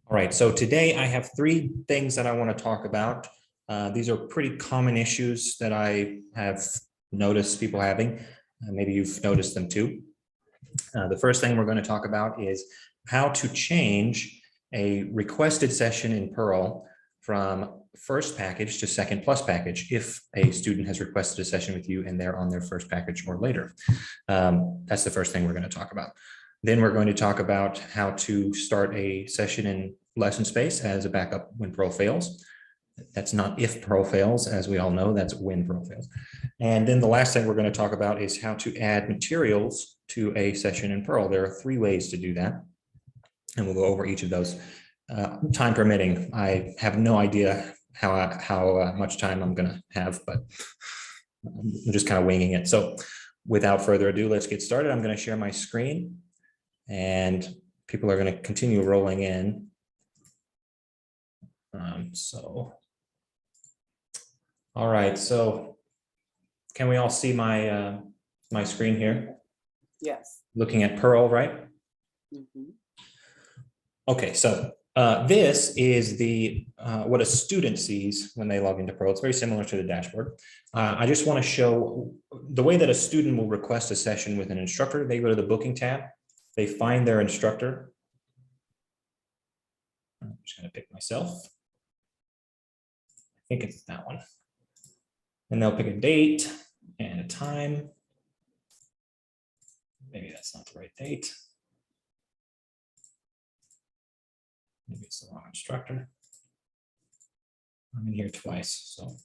All right, so today I have three things that I want to talk about. These are pretty common issues that I have noticed people having. Maybe you've noticed them too. The first thing we're going to talk about is how to change a requested session in Perl from first package to second plus package if a student has requested a session with you and they're on their first package or later. That's the first thing we're going to talk about. Then we're going to talk about how to start a session in Lessonspace as a backup when Perl fails. That's not if Perl fails, as we all know, that's when Perl fails. And then the last thing we're going to talk about is how to add materials to a session in Perl. There are three ways to do that, and we'll go over each of those. Time permitting, I have no idea how much time I'm going to have, but I'm just kind of winging it. So without further ado, let's get started. I'm going to share my screen, and people are going to continue rolling in. All right, so can we all see my my screen here? Yes. Looking at Perl, right? Mm-hmm. Okay, so this is the what a student sees when they log into Perl. It's very similar to the dashboard. I just want to show the way that a student will request a session with an instructor. They go to the booking tab, they find their instructor. I'm just going to pick myself. I think it's that one. And they'll pick a date and a time. Maybe that's not the right date. Maybe it's the wrong instructor. I'm in here twice, so.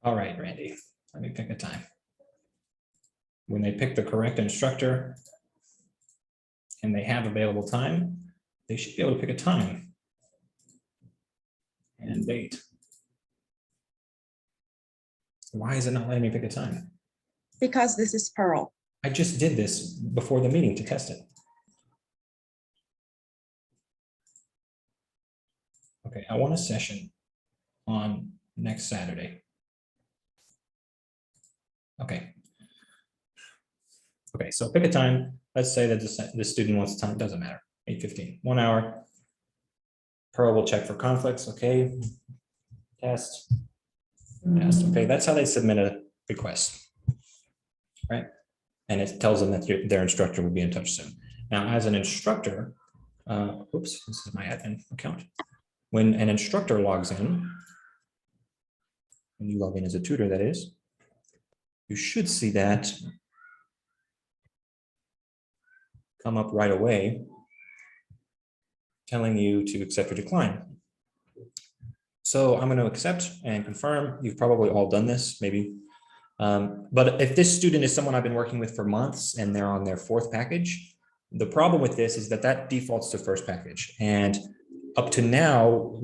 All right, Randy, let me pick a time. When they pick the correct instructor and they have available time, they should be able to pick a time and date. Why is it not letting me pick a time? Because this is Perl. I just did this before the meeting to test it. Okay, I want a session on next Saturday. Okay. Okay, so pick a time. Let's say that the student wants time, doesn't matter. 8:15, 1 hour. Perl will check for conflicts. Okay. Test. Test. Okay, that's how they submit a request. Right. And it tells them that their instructor will be in touch soon. Now, as an instructor, oops, this is my admin account. When an instructor logs in, when you log in as a tutor, that is, you should see that come up right away, telling you to accept or decline. So I'm going to accept and confirm. You've probably all done this, maybe. But if this student is someone I've been working with for months and they're on their fourth package, the problem with this is that defaults to first package. And up to now,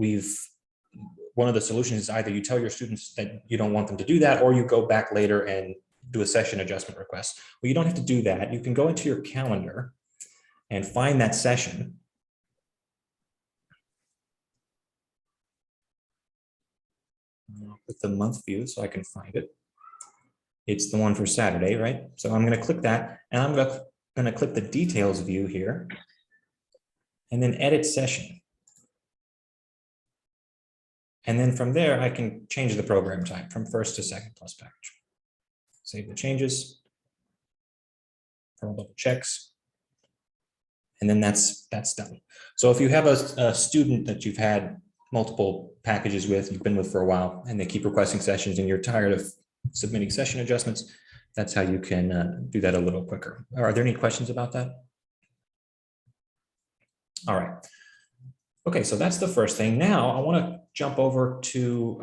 one of the solutions is either you tell your students that you don't want them to do that, or you go back later and do a session adjustment request. Well, you don't have to do that. You can go into your calendar and find that session. I'll put the month view so I can find it. It's the one for Saturday, right? So I'm going to click that, and I'm going to click the details view here, and then edit session. And then from there, I can change the program type from first to second plus package. Save the changes. Perl double checks. And then that's done. So if you have a student that you've had multiple packages with, you've been with for a while, and they keep requesting sessions and you're tired of submitting session adjustments, that's how you can do that a little quicker. Are there any questions about that? All right. Okay, so that's the first thing. Now I want to jump over to,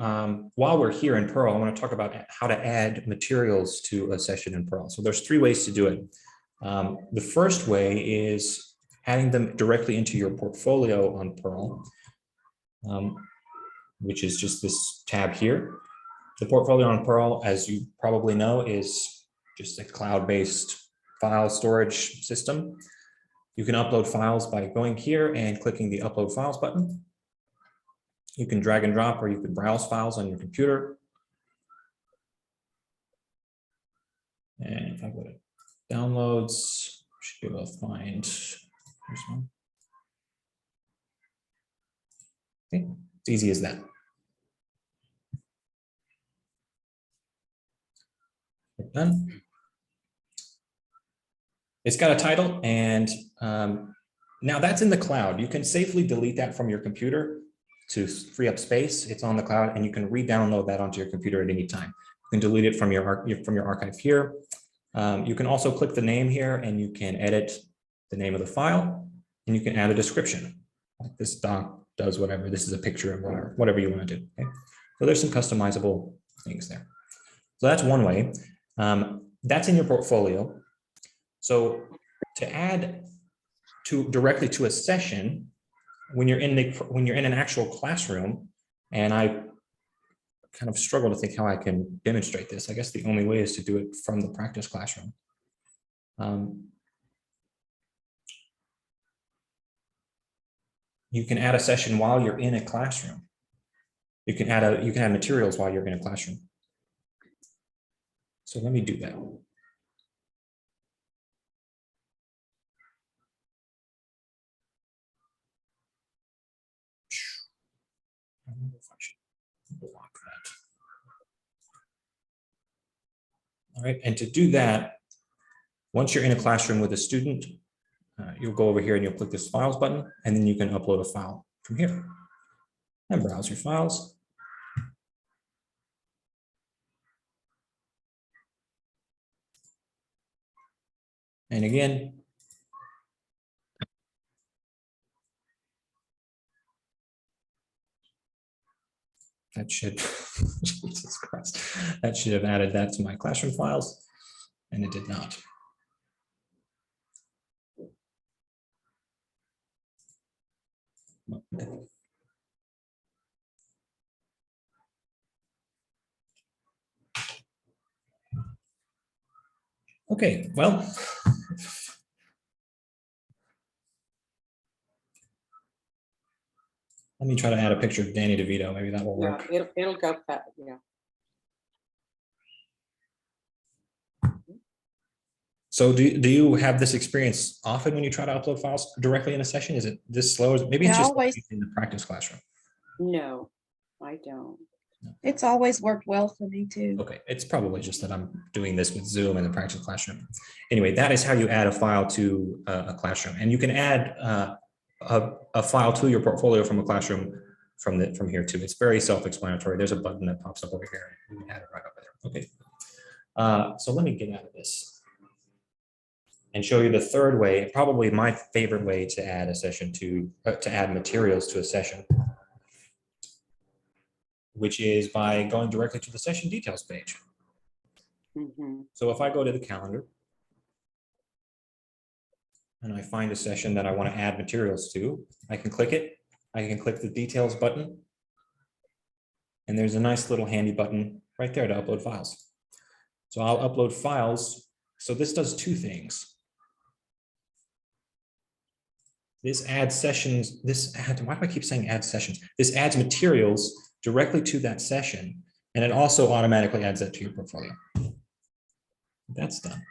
while we're here in Perl, I want to talk about how to add materials to a session in Perl. So there's three ways to do it. The first way is adding them directly into your portfolio on Perl, which is just this tab here. The portfolio on Perl, as you probably know, is just a cloud-based file storage system. You can upload files by going here and clicking the Upload Files button. You can drag and drop, or you can browse files on your computer. And if I go to Downloads, should be able to find, here's one. Okay, it's easy as that. Done. It's got a title, and now that's in the cloud. You can safely delete that from your computer to free up space. It's on the cloud, and you can re-download that onto your computer at any time. You can delete it from your archive here. You can also click the name here, and you can edit the name of the file, and you can add a description. Like this doc does whatever. This is a picture of whatever you want to do. Okay? So there's some customizable things there. So that's one way. That's in your portfolio. So to add directly to a session, when you're in an actual classroom, and I kind of struggle to think how I can demonstrate this. I guess the only way is to do it from the practice classroom. You can add a session while you're in a classroom. You can add materials while you're in a classroom. So let me do that. I wonder if I should block that. All right, and to do that, once you're in a classroom with a student, you'll go over here and you'll click this files button, and then you can upload a file from here and browse your files. And again, that should, Jesus Christ, that should have added that to my classroom files, and it did not. Okay, well, let me try to add a picture of Danny DeVito. Maybe that will work. Yeah, it'll go fast. Yeah. So do you have this experience often when you try to upload files directly in a session? Is it this slow? Maybe it's It just always- in the practice classroom. No, I don't. It's always worked well for me too. Okay, it's probably just that I'm doing this with Zoom in the practice classroom. Anyway, that is how you add a file to a classroom, and you can add a file to your portfolio from a classroom from here too. It's very self-explanatory. There's a button that pops up over here. You can add it right over there. Okay, so let me get out of this and show you the third way, probably my favorite way to add a session to add materials to a session, which is by going directly to the session details page. So if I go to the calendar and I find a session that I want to add materials to, I can click it. I can click the details button. And there's a nice little handy button right there to upload files. So I'll upload files. So this does two things. This adds sessions, why do I keep saying add sessions? This adds materials directly to that session, and it also automatically adds that to your portfolio. That's done.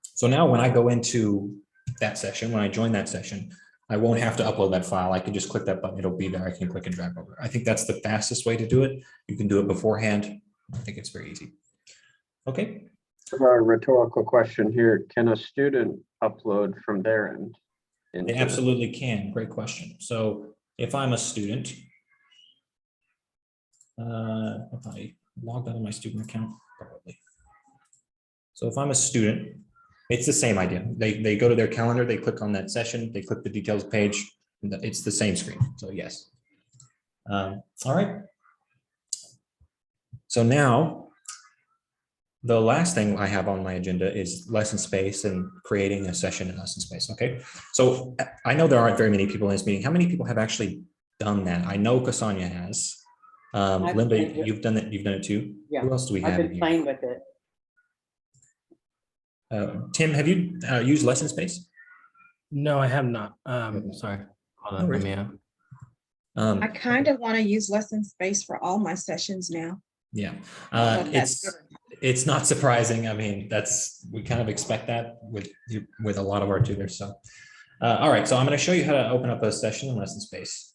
So now when I go into that session, when I join that session, I won't have to upload that file. I can just click that button, it'll be there. I can click and drag over. I think that's the fastest way to do it. You can do it beforehand. I think it's very easy. Okay. A rhetorical question here. Can a student upload from their end? They absolutely can. Great question. So if I'm a student, if I logged out of my student account, probably. So if I'm a student, it's the same idea. They go to their calendar, they click on that session, they click the details page, and it's the same screen. So yes. All right. So now, the last thing I have on my agenda is Lessonspace and creating a session in Lessonspace. Okay, so I know there aren't very many people in this meeting. How many people have actually done that? I know Cassania has. Linda, you've done it. You've done it too. Yeah. Who else do we have? I've been playing with it. Tim, have you used Lessonspace? No, I have not. Sorry. Hold on, let me I kind of want to use Lessonspace for all my sessions now. Yeah, But that's it's not surprising. I mean, we kind of expect that with a lot of our tutors. So, all right, so I'm going to show you how to open up a session in Lessonspace.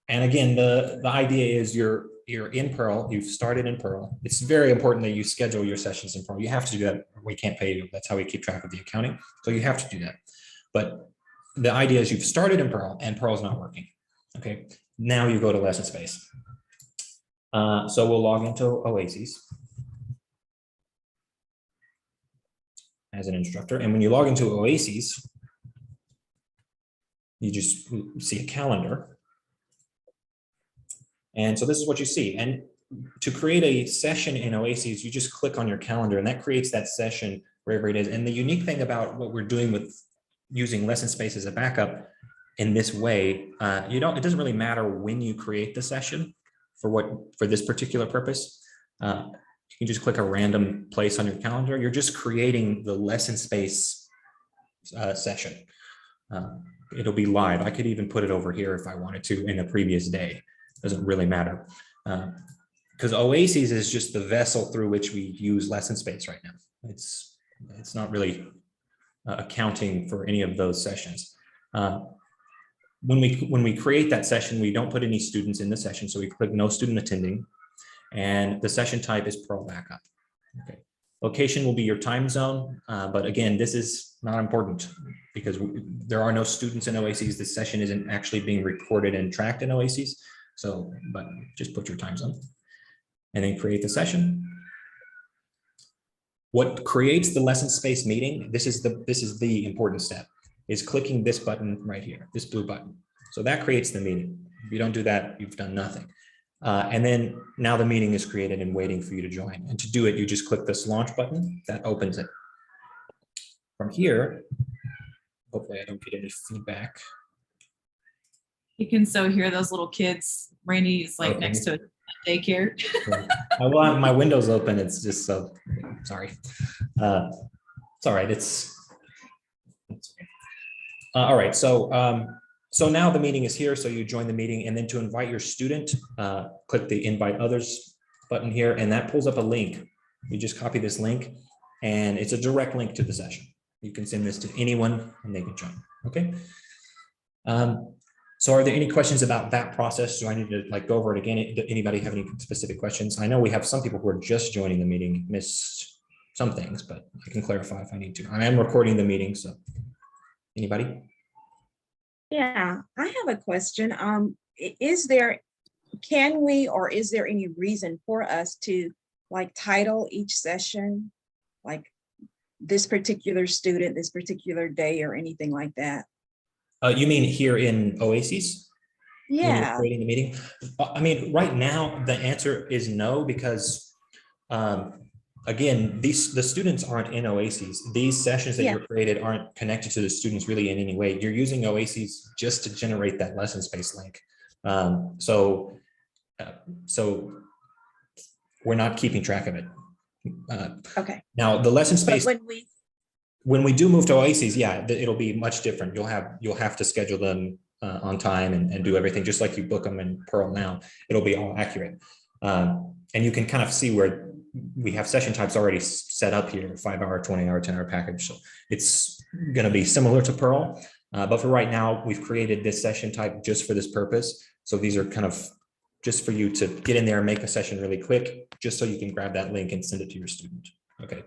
And again, the idea is you're in Pearl, you've started in Pearl. It's very important that you schedule your sessions in Pearl. You have to do that. We can't pay you. That's how we keep track of the accounting. So you have to do that. But the idea is you've started in Pearl and Pearl's not working. Okay, now you go to Lessonspace. So we'll log into Oasis as an instructor. And when you log into Oasis, you just see a calendar. And so this is what you see. And to create a session in Oasis, you just click on your calendar and that creates that session wherever it is. And the unique thing about what we're doing with using Lessonspace as a backup in this way, it doesn't really matter when you create the session for this particular purpose. You can just click a random place on your calendar. You're just creating the Lessonspace session. It'll be live. I could even put it over here if I wanted to in a previous day. Doesn't really matter. Because Oasis is just the vessel through which we use Lessonspace right now. It's not really accounting for any of those sessions. When we create that session, we don't put any students in the session. So we click no student attending and the session type is Pearl backup. Okay. Location will be your time zone. But again, this is not important because there are no students in Oasis. This session isn't actually being recorded and tracked in Oasis. So, but just put your time zone and then create the session. What creates the Lessonspace meeting, this is the important step, is clicking this button right here, this blue button. So that creates the meeting. If you don't do that, you've done nothing. And then now the meeting is created and waiting for you to join. And to do it, you just click this launch button, that opens it. From here, hopefully I don't get any feedback. You can so hear those little kids. Randy's like next to a daycare. Well, my window's open. It's just so sorry. It's all right. It's okay. All right. So now the meeting is here. So you join the meeting, and then to invite your student, click the invite others button here, and that pulls up a link. You just copy this link, and it's a direct link to the session. You can send this to anyone, and they can join. Okay. So are there any questions about that process? Do I need to go over it again? Anybody have any specific questions? I know we have some people who are just joining the meeting, missed some things, but I can clarify if I need to. I am recording the meeting, so anybody? Yeah, I have a question. Can we, or is there any reason for us to title each session, like this particular student, this particular day, or anything like that? You mean here in Oasis? When you're Yeah. creating the meeting? I mean, right now, the answer is no, because again, the students aren't in Oasis. These sessions that you're created aren't connected to the students really in any way. You're using Oasis just to generate that Lessonspace link. So we're not keeping track of it. Okay. Now the Lessonspace, when we do move to Oasis, yeah, it'll be much different. You'll have to schedule them on time and do everything just like you book them in Pearl now. It'll be all accurate. And you can kind of see where we have session types already set up here, 5-hour, 20-hour, 10-hour package. So it's going to be similar to Pearl. But for right now, we've created this session type just for this purpose. So these are kind of just for you to get in there and make a session really quick, just so you can grab that link and send it to your student. Okay.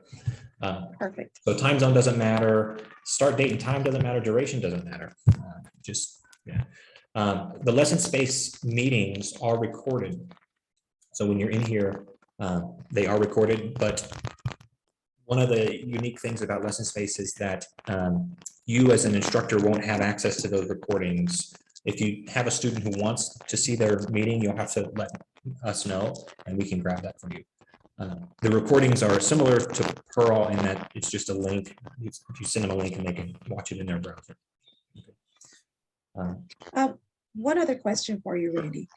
Perfect. So time zone doesn't matter. Start date and time doesn't matter. Duration doesn't matter. The Lessonspace meetings are recorded. So when you're in here, they are recorded, but one of the unique things about Lessonspace is that you as an instructor won't have access to those recordings. If you have a student who wants to see their meeting, you'll have to let us know and we can grab that from you. The recordings are similar to Pearl in that it's just a link. You send them a link and they can watch it in their browser. One other question for you, Randy.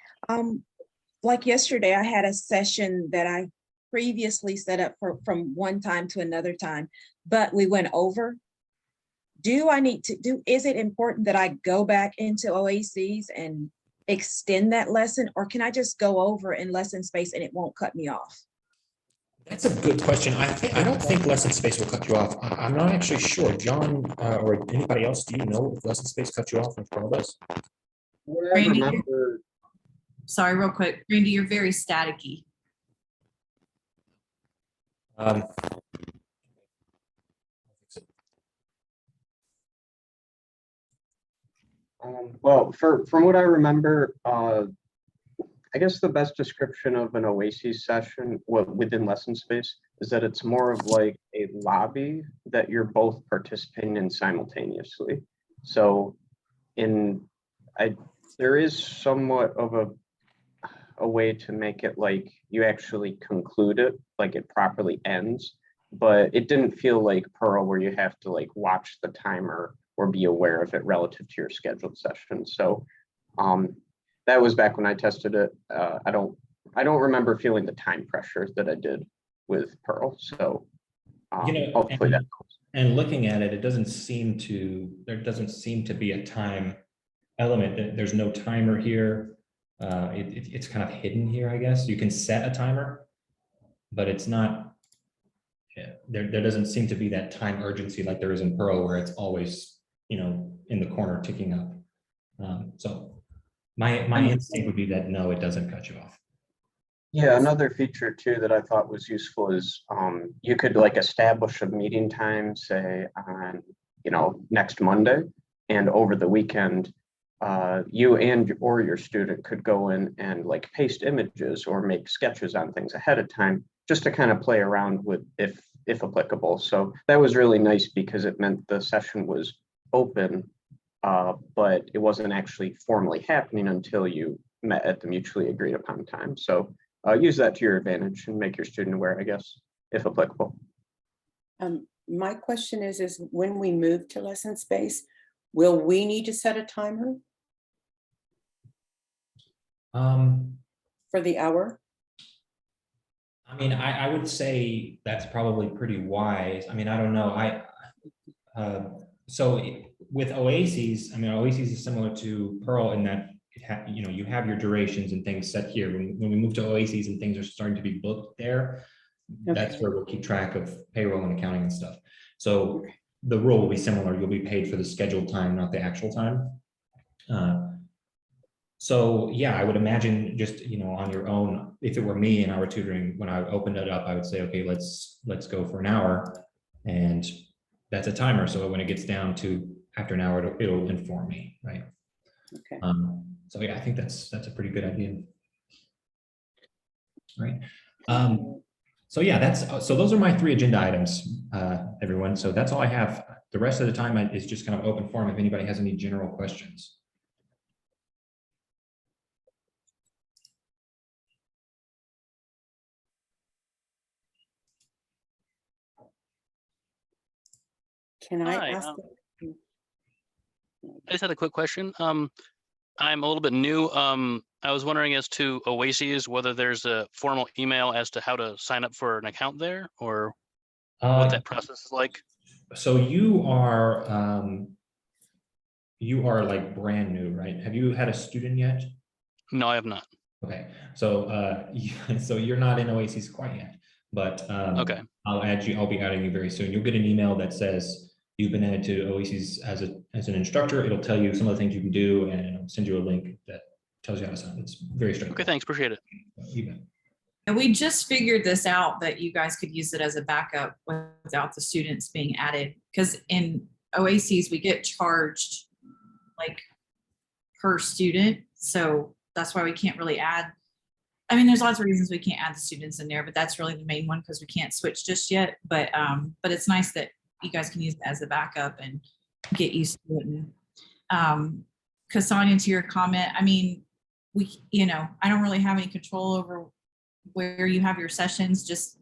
Like yesterday, I had a session that I previously set up from one time to another time, but we went over. Is it important that I go back into Oasis and extend that lesson, or can I just go over in Lessonspace and it won't cut me off? That's a good question. I don't think Lessonspace will cut you off. I'm not actually sure. John, or anybody else, do you know if Lessonspace cut you off in front of us? What I Randy? remember, Sorry, real quick. Randy, you're very staticky. Um, well, from what I remember, I guess the best description of an Oasis session within Lessonspace is that it's more of like a lobby that you're both participating in simultaneously. So there is somewhat of a way to make it like you actually conclude it, like it properly ends, but it didn't feel like Pearl where you have to like watch the timer or be aware of it relative to your scheduled session. So that was back when I tested it. I don't remember feeling the time pressure that I did with Pearl. So hopefully that helps. And looking at it, there doesn't seem to be a time element. There's no timer here. It's kind of hidden here, I guess. You can set a timer, but it's not, there doesn't seem to be that time urgency like there is in Pearl where it's always, in the corner ticking up. So my instinct would be that no, it doesn't cut you off. Yeah, another feature too that I thought was useful is you could like establish a meeting time, say on, next Monday, and over the weekend, you or your student could go in and like paste images or make sketches on things ahead of time, just to kind of play around with if applicable. So that was really nice because it meant the session was open, but it wasn't actually formally happening until you met at the mutually agreed upon time. So use that to your advantage and make your student aware, I guess, if applicable. My question is when we move to Lessonspace, will we need to set a timer for the hour? I mean, I would say that's probably pretty wise. I mean, I don't know. So with Oasis, I mean, Oasis is similar to Pearl in that you have your durations and things set here. When we move to Oasis and things are starting to be booked there, that's where we'll keep track of payroll and accounting and stuff. So the rule will be similar. You'll be paid for the scheduled time, not the actual time. So yeah, I would imagine just, on your own, if it were me and I were tutoring, when I opened it up, I would say, okay, let's go for an hour. And that's a timer. So when it gets down to after an hour, it'll inform me, right? Okay. So yeah, I think that's a pretty good idea. Right. So yeah, so those are my 3 agenda items, everyone. So that's all I have. The rest of the time is just kind of open forum if anybody has any general questions. Can I Hi, ask? I just had a quick question. I'm a little bit new. I was wondering as to Oasis, whether there's a formal email as to how to sign up for an account there, or what that process is like. So you are like brand new, right? Have you had a student yet? No, I have not. Okay, so so you're not in Oasis quite yet, but Okay. I'll be adding you very soon. You'll get an email that says you've been added to Oasis as an instructor. It'll tell you some of the things you can do, and it'll send you a link that tells you how to sign. It's very straightforward. Okay, thanks. Appreciate it. You bet. And we just figured this out that you guys could use it as a backup without the students being added. Because in Oasis, we get charged like per student. So that's why we can't really add. I mean, there's lots of reasons we can't add the students in there, but that's really the main one because we can't switch just yet. But it's nice that you guys can use it as a backup and get used to it. And Cassandra, to your comment, I mean, I don't really have any control over where you have your sessions. Just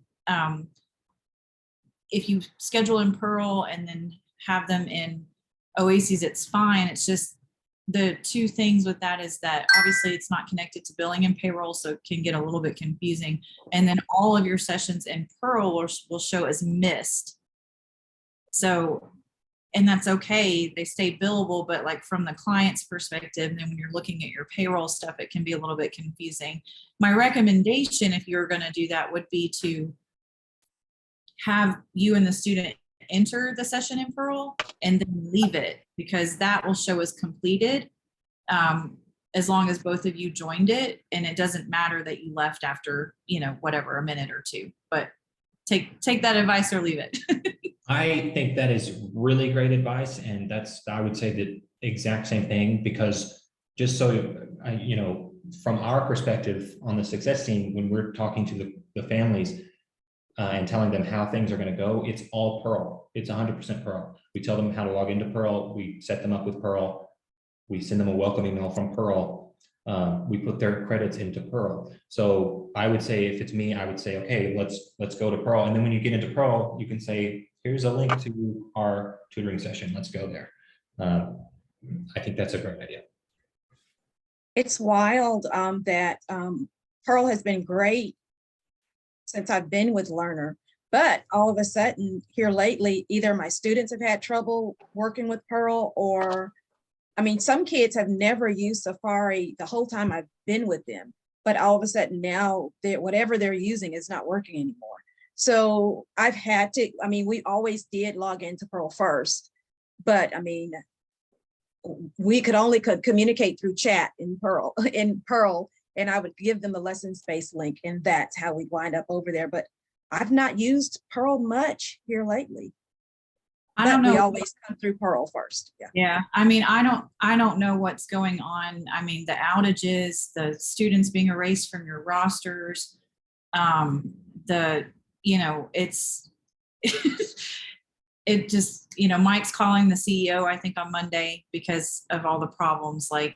if you schedule in Pearl and then have them in Oasis, it's fine. It's just the 2 things with that is that obviously it's not connected to billing and payroll, so it can get a little bit confusing. And then all of your sessions in Pearl will show as missed. So, and that's okay, they stay billable, but like from the client's perspective, and then when you're looking at your payroll stuff, it can be a little bit confusing. My recommendation, if you're going to do that, would be to have you and the student enter the session in Pearl and then leave it, because that will show as completed as long as both of you joined it, and it doesn't matter that you left after, you know, whatever, a minute or two. But take that advice or leave it. I think that is really great advice, and I would say the exact same thing, because just so, you know, from our perspective on the success team, when we're talking to the families and telling them how things are going to go, it's all Pearl. It's 100% Pearl. We tell them how to log into Pearl. We set them up with Pearl. We send them a welcome email from Pearl. We put their credits into Pearl. So I would say, if it's me, I would say, okay, let's go to Pearl. And then when you get into Pearl, you can say, here's a link to our tutoring session. Let's go there. I think that's a great idea. It's wild that Pearl has been great since I've been with Learner, but all of a sudden here lately, either my students have had trouble working with Pearl, or, I mean, some kids have never used Safari the whole time I've been with them, but all of a sudden now whatever they're using is not working anymore. So I've had to, I mean, we always did log into Pearl first, but I mean, we could only communicate through chat in Pearl, and I would give them the Lessonspace link, and that's how we wind up over there. But I've not used Pearl much here lately. I don't know. We always come through Pearl first. Yeah. Yeah. I mean, I don't know what's going on. I mean, the outages, the students being erased from your rosters, you know, it's, it just, you know, Mike's calling the CEO, I think on Monday, because of all the problems. Like,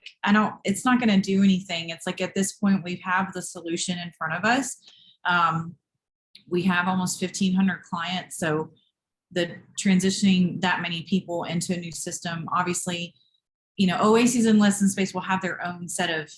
it's not going to do anything. It's like, at this point, we have the solution in front of us. We have almost 1,500 clients. So the transitioning that many people into a new system, obviously, you know, OACs and Lessonspace will have their own set of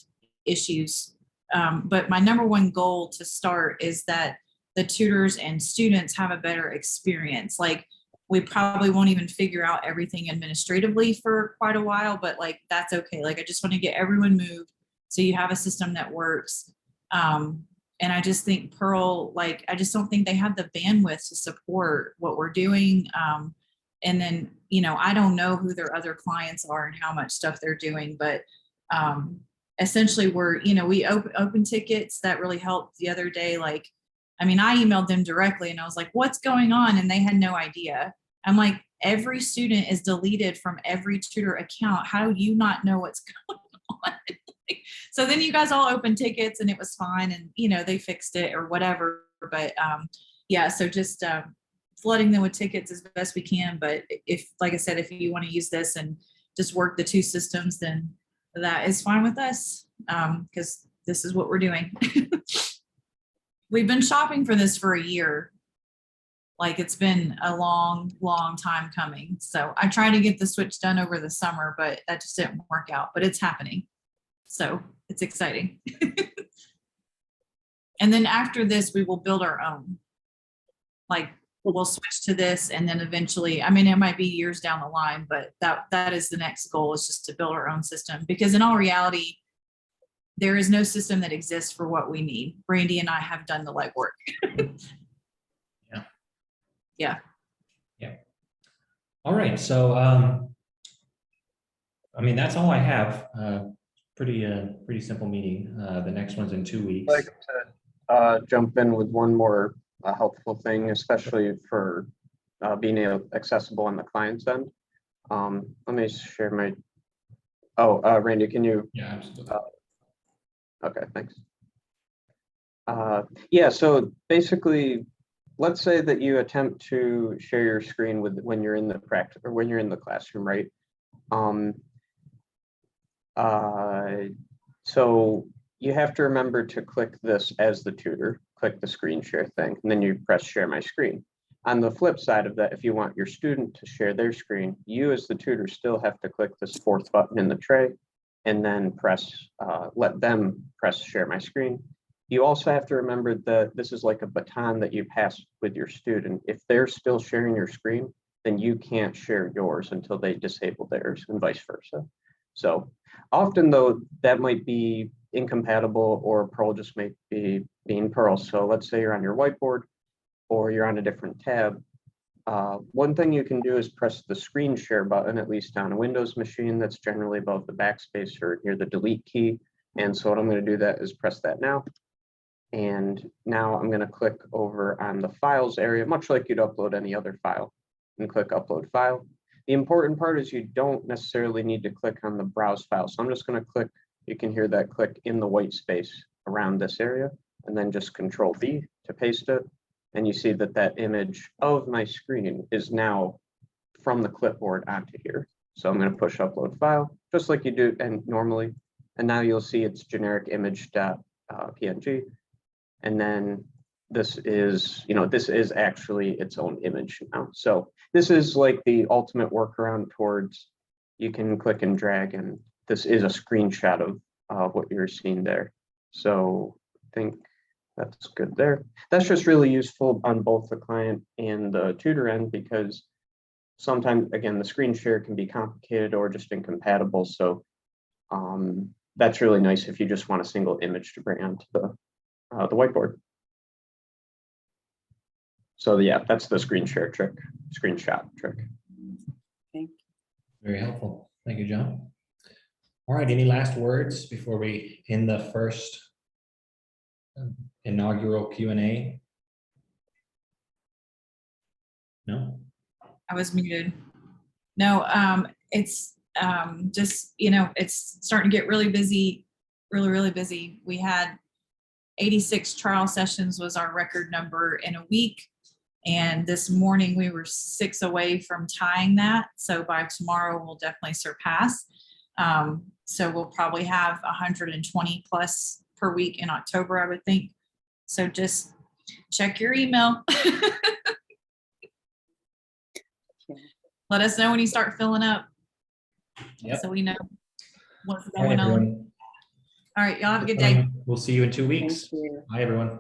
issues. But my number one goal to start is that the tutors and students have a better experience. Like, we probably won't even figure out everything administratively for quite a while, but like, that's okay. Like, I just want to get everyone moved so you have a system that works. And I just think Pearl, like, I just don't think they have the bandwidth to support what we're doing. And then, you know, I don't know who their other clients are and how much stuff they're doing, but essentially we open tickets that really helped the other day. Like, I mean, I emailed them directly and I was like, what's going on? And they had no idea. I'm like, every student is deleted from every tutor account. How do you not know what's going on? So then you guys all open tickets and it was fine, and, you know, they fixed it or whatever. But yeah, so just flooding them with tickets as best we can. But if, like I said, if you want to use this and just work the two systems, then that is fine with us, because this is what we're doing. We've been shopping for this for a year. Like, it's been a long, long time coming. So I tried to get the switch done over the summer, but that just didn't work out, but it's happening. So it's exciting. And then after this, we will build our own. Like, we'll switch to this, and then eventually, I mean, it might be years down the line, but that is the next goal, is just to build our own system. Because in all reality, there is no system that exists for what we need. Brandy and I have done the legwork. Yeah. All right. So, I mean, that's all I have. Pretty simple meeting. The next one's in 2 weeks. I'd like to jump in with one more helpful thing, especially for being accessible on the client's end. Let me share my, Randy, can you? Yeah, absolutely. Okay, thanks. Yeah, so basically, let's say that you attempt to share your screen when you're in the practice or when you're in the classroom, right? So you have to remember to click this as the tutor, click the screen share thing, and then you press share my screen. On the flip side of that, if you want your student to share their screen, you as the tutor still have to click this fourth button in the tray and then let them press share my screen. You also have to remember that this is like a baton that you pass with your student. If they're still sharing your screen, then you can't share yours until they disable theirs, and vice versa. So often though, that might be incompatible, or Pearl just might be being Pearl. So let's say you're on your whiteboard, or you're on a different tab, one thing you can do is press the screen share button, at least on a Windows machine. That's generally above the backspace or near the delete key. And so what I'm going to do that is press that now. And now I'm going to click over on the files area, much like you'd upload any other file, and click upload file. The important part is you don't necessarily need to click on the browse file. So I'm just going to click, you can hear that click in the white space around this area, and then just Control V to paste it. And you see that that image of my screen is now from the clipboard onto here. So I'm going to push upload file, just like you do and normally. And now you'll see it's generic image.png. And then this is, this is actually its own image now. So this is like the ultimate workaround towards, you can click and drag, and this is a screenshot of what you're seeing there. So I think that's good there. That's just really useful on both the client and the tutor end, because sometimes, again, the screen share can be complicated or just incompatible. So that's really nice if you just want a single image to bring onto the whiteboard. So yeah, that's the screenshot trick. Very helpful. Thank you, John. All right, any last words before we end the first inaugural Q&A? No? I was muted. No, it's just, it's starting to get really busy, really busy. We had 86 trial sessions was our record number in a week. And this morning we were 6 away from tying that. So by tomorrow we'll definitely surpass. So we'll probably have 120 plus per week in October, I would think. So just check your email. Let us know when you start filling up. Yep. So we know what's All right, going on. everyone. All right, y'all have a good day. We'll see you in 2 weeks. Thank you. Bye, everyone.